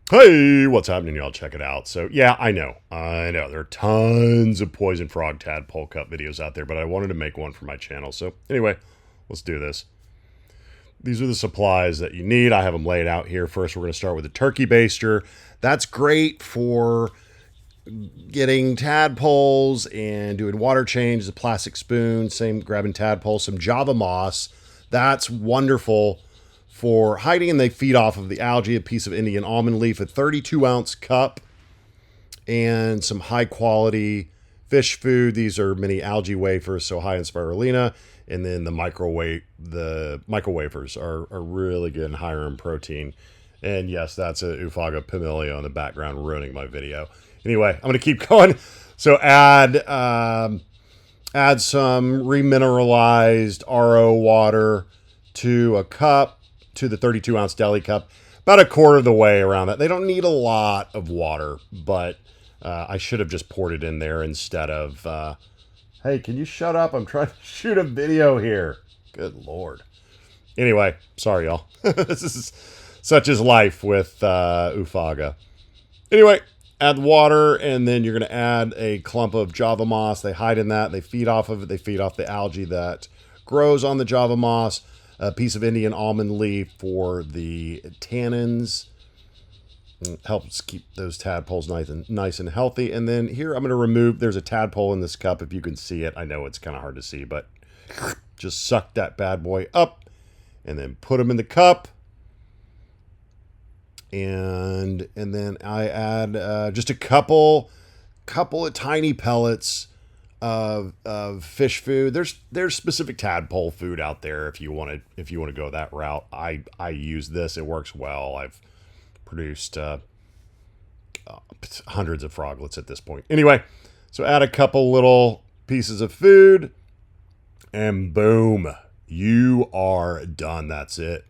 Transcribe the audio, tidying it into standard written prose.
Hey, what's happening, y'all? Check it out. So, yeah, I know. There are tons of poison frog tadpole cup videos out there, but I wanted to make one for my channel. So, anyway, let's do this. These are the supplies that you need. I have them laid out here. First, we're going to start with a turkey baster. That's great for getting tadpoles and doing water change, the plastic spoon, same grabbing tadpoles, some Java moss. That's wonderful for hiding, and they feed off of the algae, a piece of Indian almond leaf, a 32-ounce cup, and some high-quality fish food. These are mini algae wafers, so high in spirulina, and then the micro wafers are really good and higher in protein. And yes, that's a Ufaga Pamilio in the background ruining my video. Anyway, I'm going to keep going. So add some remineralized RO water to a cup, to the 32-ounce deli cup, about a quarter of the way around that. They don't need a lot of water, but I should have just poured it in there instead of, hey, can you shut up? I'm trying to shoot a video here. Good Lord. Anyway, sorry, y'all. This is such is life with Ufaga. Anyway, add water, and then you're going to add a clump of Java moss. They hide in that. They feed off of it. They feed off the algae that grows on the Java moss. A piece of Indian almond leaf for the tannins. It helps keep those tadpoles nice and healthy. And then here I'm going to remove, there's a tadpole in this cup if you can see it. I know it's kind of hard to see, but just suck that bad boy up and then put them in the cup. And then I add just a couple of tiny pellets of fish food. There's specific tadpole food out there if you want to go that route. I use this. It works well. I've produced hundreds of froglets at this point. Anyway, so add a couple little pieces of food, and boom, you are done. That's it.